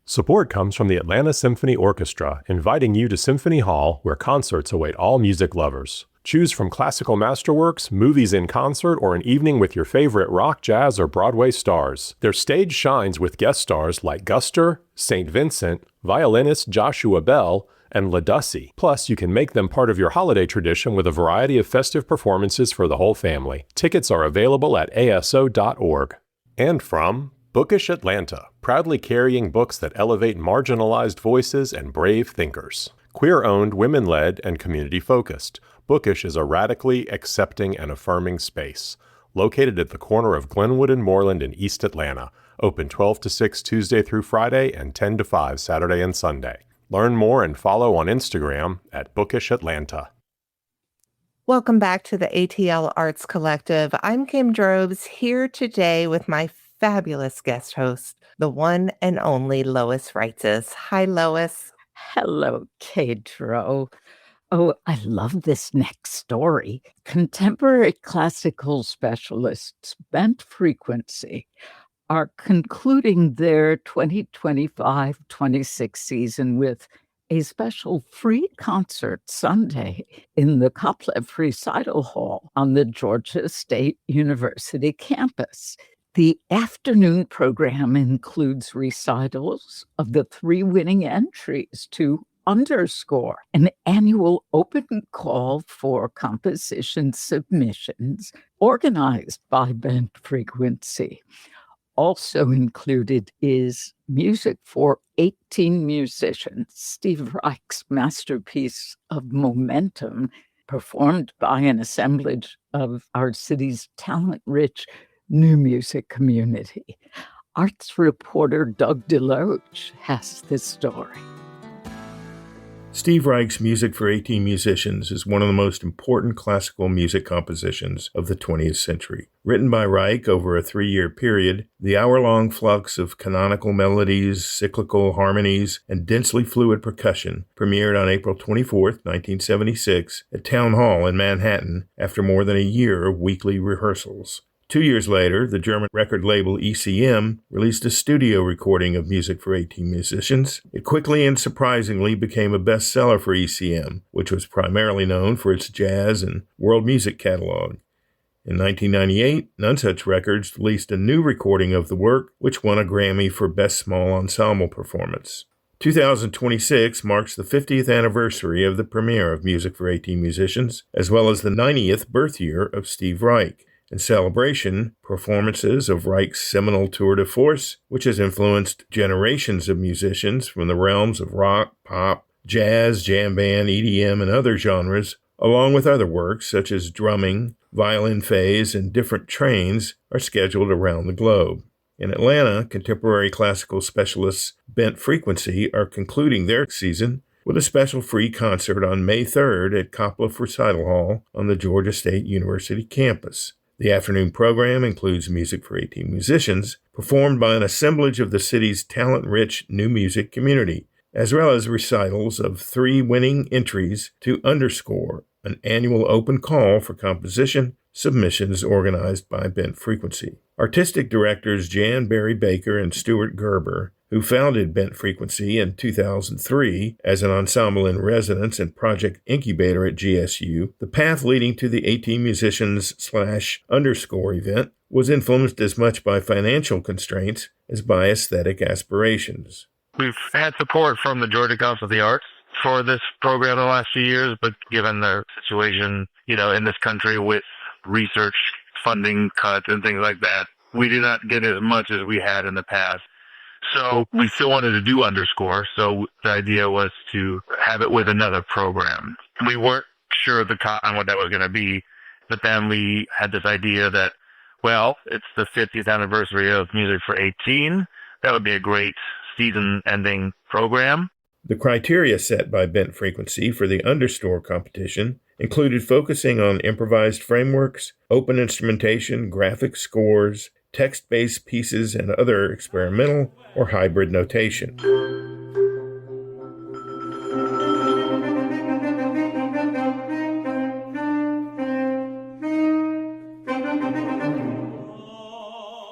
Support comes from the Atlanta Symphony Orchestra, inviting you to Symphony Hall, where concerts await all music lovers. Choose from classical masterworks, movies in concert, or an evening with your favorite rock, jazz, or Broadway stars. Their stage shines with guest stars like Guster, St. Vincent, violinist Joshua Bell, and LaDussie. Plus, you can make them part of your holiday tradition with a variety of festive performances for the whole family. Tickets are available at aso.org. And from Bookish Atlanta, proudly carrying books that elevate marginalized voices and brave thinkers. Queer-owned, women-led, and community-focused, Bookish is a radically accepting and affirming space. Located at the corner of Glenwood and Moreland in East Atlanta, open 12 to 6 Tuesday through Friday and 10 to 5 Saturday and Sunday. Learn more and follow on Instagram at Bookish Atlanta. Welcome back to the ATL Arts Collective. I'm Kim Drobes, here today with my fabulous guest host, the one and only Lois Reitzes. Hi, Lois. Hello, Kedro. Oh, I love this next story. Contemporary classical specialists Bent Frequency are concluding their 2025-26 season with a special free concert Sunday in the Coplev Recital Hall on the Georgia State University campus. The afternoon program includes recitals of the 3 winning entries to Underscore, an annual open call for composition submissions organized by Bent Frequency. Also included is Music for 18 Musicians, Steve Reich's masterpiece of Momentum, performed by an assemblage of our city's talent-rich new music community. Arts reporter Doug DeLoach has this story. Steve Reich's Music for 18 Musicians is one of the most important classical music compositions of the 20th century. Written by Reich over a 3-year period, the hour-long flux of canonical melodies, cyclical harmonies, and densely fluid percussion premiered on April 24, 1976, at Town Hall in Manhattan after more than a year of weekly rehearsals. 2 years later, the German record label ECM released a studio recording of Music for 18 Musicians. It quickly and surprisingly became a bestseller for ECM, which was primarily known for its jazz and world music catalog. In 1998, Nonesuch Records released a new recording of the work, which won a Grammy for Best Small Ensemble Performance. 2026 marks the 50th anniversary of the premiere of Music for 18 Musicians, as well as the 90th birth year of Steve Reich. In celebration, performances of Reich's seminal tour de force, which has influenced generations of musicians from the realms of rock, pop, jazz, jam band, EDM, and other genres, along with other works such as drumming, violin phase, and different trains, are scheduled around the globe. In Atlanta, contemporary classical specialists Bent Frequency are concluding their season with a special free concert on May 3rd at Coppola Recital Hall on the Georgia State University campus. The afternoon program includes Music for 18 Musicians, performed by an assemblage of the city's talent-rich new music community, as well as recitals of 3 winning entries to Underscore, an annual open call for composition submissions organized by Bent Frequency. Artistic directors Jan Barry Baker and Stuart Gerber, who founded Bent Frequency in 2003 as an ensemble in residence and project incubator at GSU, the path leading to the 18 Musicians/Underscore event was influenced as much by financial constraints as by aesthetic aspirations. We've had support from the Georgia Council of the Arts for this program the last few years, but given the situation, in this country with research funding cuts and things like that, we did not get as much as we had in the past. So we still wanted to do Underscore, so the idea was to have it with another program. We weren't sure on what that was going to be, but then we had this idea that, well, it's the 50th anniversary of Music for 18. That would be a great season-ending program. The criteria set by Bent Frequency for the Underscore competition included focusing on improvised frameworks, open instrumentation, graphic scores, text-based pieces, and other experimental or hybrid notation.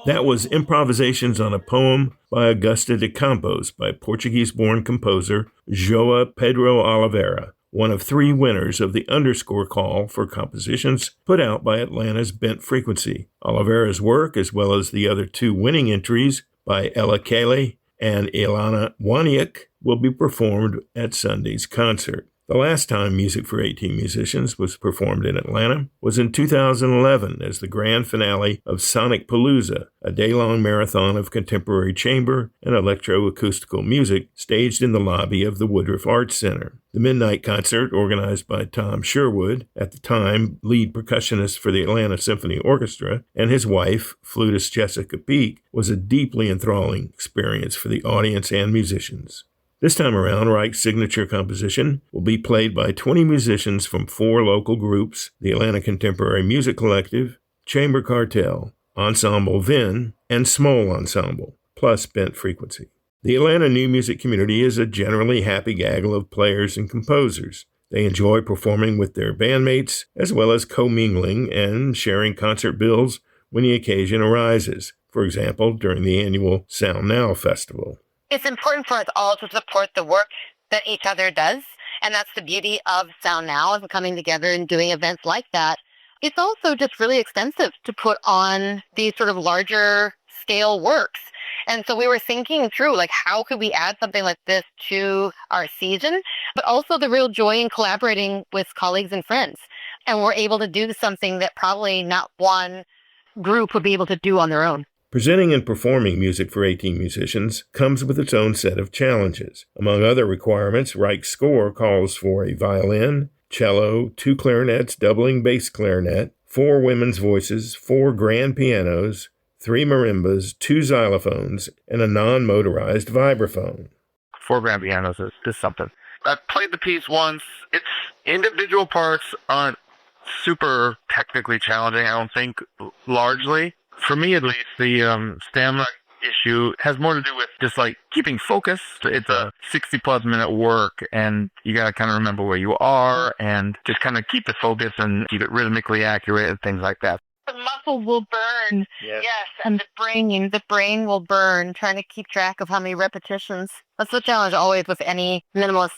That was Improvisations on a Poem by Augusta de Campos by Portuguese-born composer João Pedro Oliveira, one of 3 winners of the Underscore call for compositions put out by Atlanta's Bent Frequency. Oliveira's work, as well as the other 2 winning entries by Ella Kelly and Ilana Waniak, will be performed at Sunday's concert. The last time Music for 18 Musicians was performed in Atlanta was in 2011 as the grand finale of Sonic Palooza, a day-long marathon of contemporary chamber and electroacoustical music staged in the lobby of the Woodruff Arts Center. The midnight concert, organized by Tom Sherwood, at the time lead percussionist for the Atlanta Symphony Orchestra, and his wife, flutist Jessica Peak, was a deeply enthralling experience for the audience and musicians. This time around, Reich's signature composition will be played by 20 musicians from 4 local groups, the Atlanta Contemporary Music Collective, Chamber Cartel, Ensemble Vin, and Small Ensemble, plus Bent Frequency. The Atlanta new music community is a generally happy gaggle of players and composers. They enjoy performing with their bandmates, as well as commingling and sharing concert bills when the occasion arises, for example, during the annual Sound Now Festival. It's important for us all to support the work that each other does, and that's the beauty of Sound Now, of coming together and doing events like that. It's also just really expensive to put on these sort of larger scale works. And so we were thinking through, how could we add something like this to our season, but also the real joy in collaborating with colleagues and friends. And we're able to do something that probably not one group would be able to do on their own. Presenting and performing Music for 18 Musicians comes with its own set of challenges. Among other requirements, Reich's score calls for a violin, cello, 2 clarinets doubling bass clarinet, 4 women's voices, 4 grand pianos, 3 marimbas, 2 xylophones, and a non-motorized vibraphone. 4 grand pianos is something. I played the piece once. Its individual parts aren't super technically challenging, I don't think, largely. For me, at least, the stamina issue has more to do with just keeping focus. It's a 60-plus minute work, and you got to kind of remember where you are and just kind of keep the focus and keep it rhythmically accurate and things like that. The muscle will burn. Yes. Yes, and the brain will burn, trying to keep track of how many repetitions. That's the challenge always with any minimalist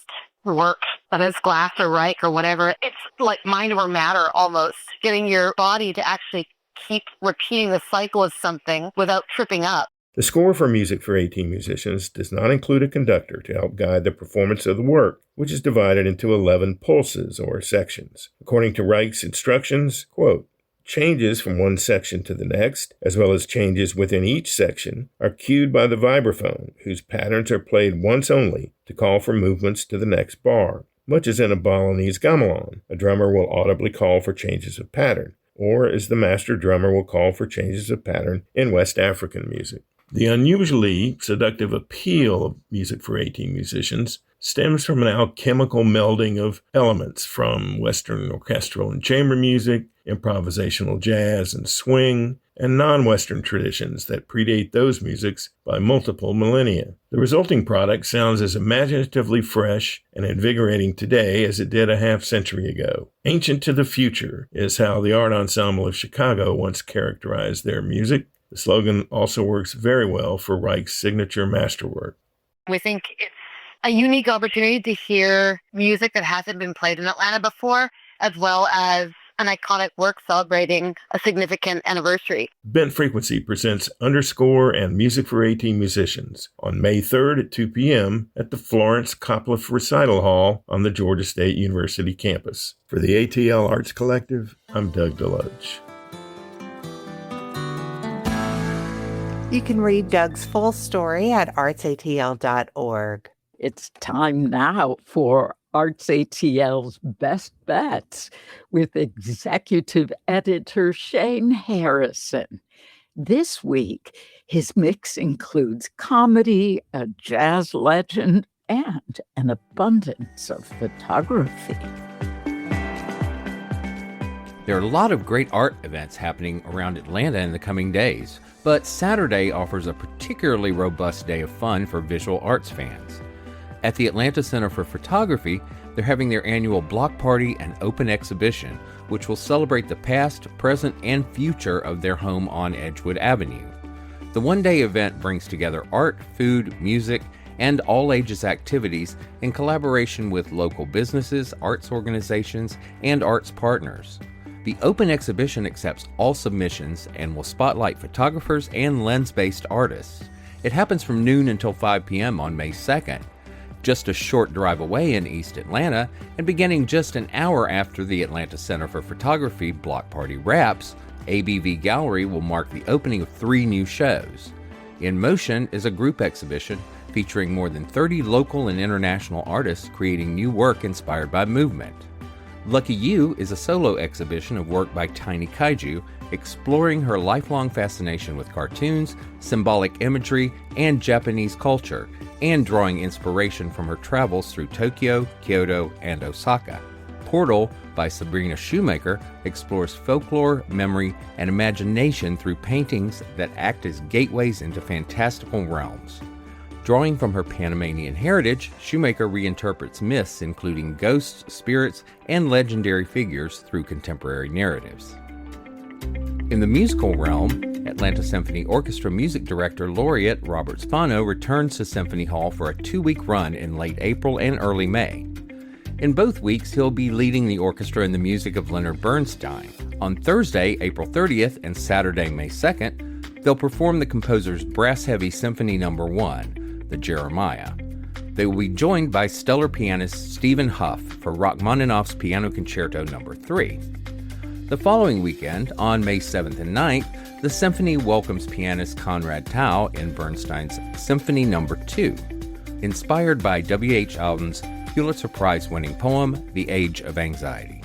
work, that is glass or Reich or whatever. It's like mind over matter almost, getting your body to actually keep repeating the cycle of something without tripping up. The score for Music for 18 Musicians does not include a conductor to help guide the performance of the work, which is divided into 11 pulses or sections. According to Reich's instructions, quote, changes from one section to the next, as well as changes within each section, are cued by the vibraphone, whose patterns are played once only to call for movements to the next bar. Much as in a Balinese gamelan, a drummer will audibly call for changes of pattern, or as the master drummer will call for changes of pattern in West African music. The unusually seductive appeal of Music for 18 Musicians stems from an alchemical melding of elements from Western orchestral and chamber music, improvisational jazz and swing, and non-Western traditions that predate those musics by multiple millennia. The resulting product sounds as imaginatively fresh and invigorating today as it did a half-century ago. Ancient to the future is how the Art Ensemble of Chicago once characterized their music. The slogan also works very well for Reich's signature masterwork. We think it's a unique opportunity to hear music that hasn't been played in Atlanta before, as well as an iconic work celebrating a significant anniversary. Bent Frequency presents Underscore and Music for 18 Musicians on May 3rd at 2 p.m. at the Florence Copleff Recital Hall on the Georgia State University campus. For the ATL Arts Collective, I'm Doug Deloach. You can read Doug's full story at artsatl.org. It's time now for ArtsATL's Best Bets with executive editor Shane Harrison. This week, his mix includes comedy, a jazz legend, and an abundance of photography. There are a lot of great art events happening around Atlanta in the coming days, but Saturday offers a particularly robust day of fun for visual arts fans. At the Atlanta Center for Photography, they're having their annual block party and open exhibition, which will celebrate the past, present, and future of their home on Edgewood Avenue. The one-day event brings together art, food, music, and all-ages activities in collaboration with local businesses, arts organizations, and arts partners. The open exhibition accepts all submissions and will spotlight photographers and lens-based artists. It happens from noon until 5 p.m. on May 2nd. Just a short drive away in East Atlanta, and beginning just an hour after the Atlanta Center for Photography block party wraps, ABV Gallery will mark the opening of 3 new shows. In Motion is a group exhibition featuring more than 30 local and international artists creating new work inspired by movement. Lucky You is a solo exhibition of work by Tiny Kaiju, exploring her lifelong fascination with cartoons, symbolic imagery, and Japanese culture, and drawing inspiration from her travels through Tokyo, Kyoto, and Osaka. Portal by Sabrina Shoemaker explores folklore, memory, and imagination through paintings that act as gateways into fantastical realms. Drawing from her Panamanian heritage, Shoemaker reinterprets myths including ghosts, spirits, and legendary figures through contemporary narratives. In the musical realm, Atlanta Symphony Orchestra music director laureate Robert Spano returns to Symphony Hall for a 2-week run in late April and early May. In both weeks, he'll be leading the orchestra in the music of Leonard Bernstein. On Thursday, April 30th, and Saturday, May 2nd, they'll perform the composer's brass-heavy Symphony No. 1, the Jeremiah. They will be joined by stellar pianist Stephen Huff for Rachmaninoff's Piano Concerto No. 3. The following weekend, on May 7th and 9th, the symphony welcomes pianist Conrad Tao in Bernstein's Symphony No. 2, inspired by W.H. Auden Pulitzer Prize-winning poem, The Age of Anxiety.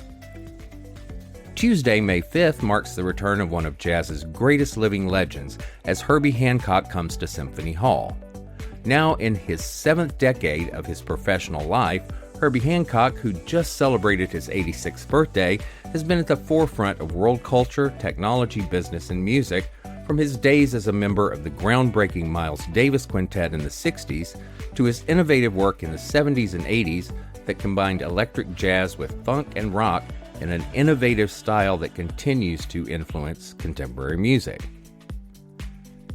Tuesday, May 5th, marks the return of one of jazz's greatest living legends as Herbie Hancock comes to Symphony Hall. Now in his 7th decade of his professional life, Herbie Hancock, who just celebrated his 86th birthday, has been at the forefront of world culture, technology, business, and music, from his days as a member of the groundbreaking Miles Davis Quintet in the 60s to his innovative work in the 70s and 80s that combined electric jazz with funk and rock in an innovative style that continues to influence contemporary music.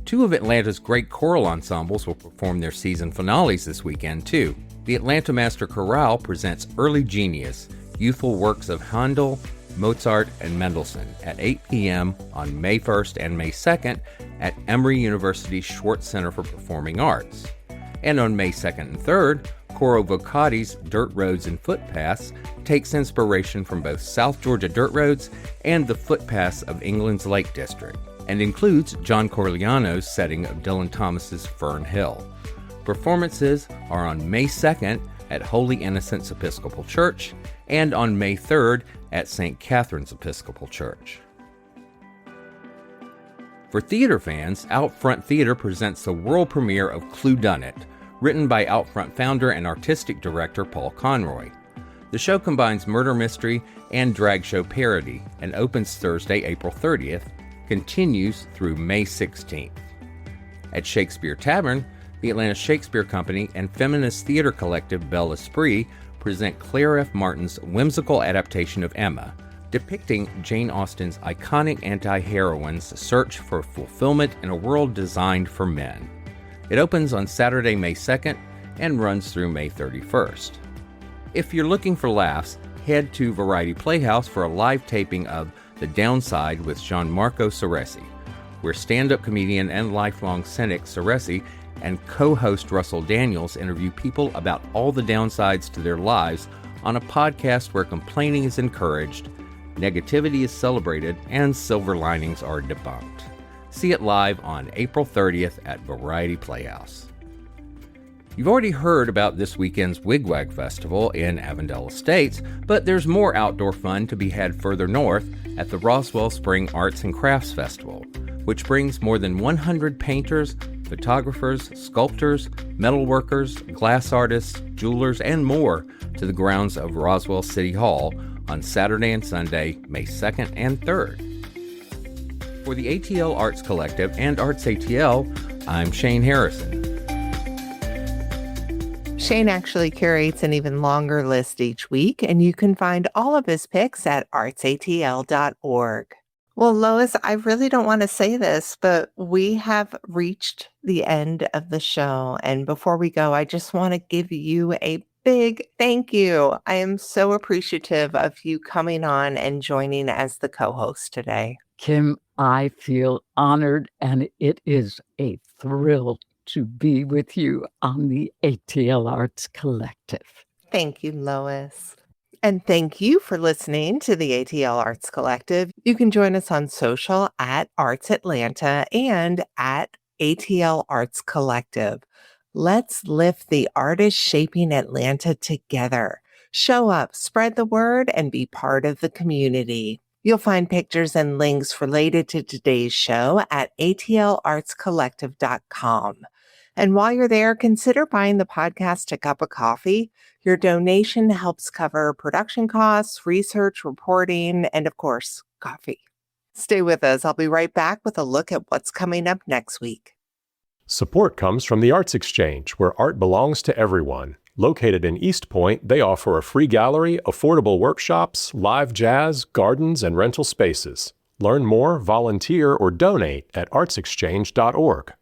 Two of Atlanta's great choral ensembles will perform their season finales this weekend, too. The Atlanta Master Chorale presents Early Genius, youthful works of Handel, Mozart, and Mendelssohn at 8 p.m. on May 1st and May 2nd at Emory University's Schwartz Center for Performing Arts. And on May 2nd and 3rd, Coro Vocati's Dirt Roads and Footpaths takes inspiration from both South Georgia dirt roads and the footpaths of England's Lake District, and includes John Corigliano's setting of Dylan Thomas's Fern Hill. Performances are on May 2nd at Holy Innocents Episcopal Church and on May 3rd at St. Catherine's Episcopal Church. For theater fans, Outfront Theater presents the world premiere of Clue Dunnit, written by Outfront founder and artistic director Paul Conroy. The show combines murder mystery and drag show parody and opens Thursday, April 30th, continues through May 16th. At Shakespeare Tavern, the Atlanta Shakespeare Company and feminist theater collective Belle Esprit present Claire F. Martin's whimsical adaptation of Emma, depicting Jane Austen's iconic anti-heroine's search for fulfillment in a world designed for men. It opens on Saturday, May 2nd and runs through May 31st. If you're looking for laughs, head to Variety Playhouse for a live taping of The Downside with Gianmarco Ceresi, where stand-up comedian and lifelong cynic Ceresi and co-host Russell Daniels interview people about all the downsides to their lives on a podcast where complaining is encouraged, negativity is celebrated, and silver linings are debunked. See it live on April 30th at Variety Playhouse. You've already heard about this weekend's WigWag Festival in Avondale Estates, but there's more outdoor fun to be had further north at the Roswell Spring Arts and Crafts Festival, which brings more than 100 painters, photographers, sculptors, metalworkers, glass artists, jewelers, and more to the grounds of Roswell City Hall on Saturday and Sunday, May 2nd and 3rd. For the ATL Arts Collective and ArtsATL, I'm Shane Harrison. Shane actually curates an even longer list each week, and you can find all of his picks at artsatl.org. Well, Lois, I really don't want to say this, but we have reached the end of the show. And before we go, I just want to give you a big thank you. I am so appreciative of you coming on and joining as the co-host today. Kim, I feel honored, and it is a thrill to be with you on the ATL Arts Collective. Thank you, Lois. And thank you for listening to the ATL Arts Collective. You can join us on social at ArtsAtlanta and at ATL Arts Collective. Let's lift the artists shaping Atlanta together. Show up, spread the word, and be part of the community. You'll find pictures and links related to today's show at atlartscollective.com. And while you're there, consider buying the podcast a cup of coffee. Your donation helps cover production costs, research, reporting, and of course, coffee. Stay with us. I'll be right back with a look at what's coming up next week. Support comes from the Arts Exchange, where art belongs to everyone. Located in East Point, they offer a free gallery, affordable workshops, live jazz, gardens, and rental spaces. Learn more, volunteer, or donate at artsexchange.org.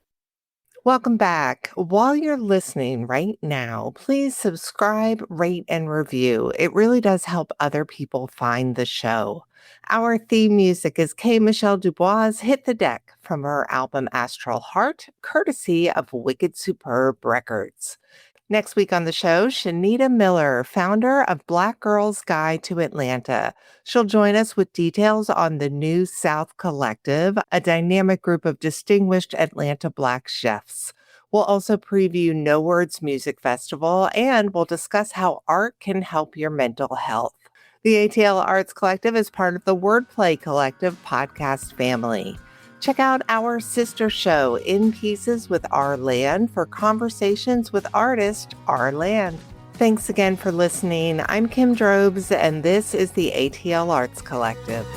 Welcome back. While you're listening right now, please subscribe, rate, and review. It really does help other people find the show. Our theme music is K. Michelle Dubois' Hit the Deck from her album Astral Heart, courtesy of Wicked Superb Records. Next week on the show, Shanita Miller, founder of Black Girls Guide to Atlanta. She'll join us with details on the New South Collective, a dynamic group of distinguished Atlanta Black chefs. We'll also preview No Words Music Festival, and we'll discuss how art can help your mental health. The ATL Arts Collective is part of the Wordplay Collective podcast family. Check out our sister show, In Pieces with Our Land, for conversations with artist Our Land. Thanks again for listening. I'm Kim Drobes, and this is the ATL Arts Collective.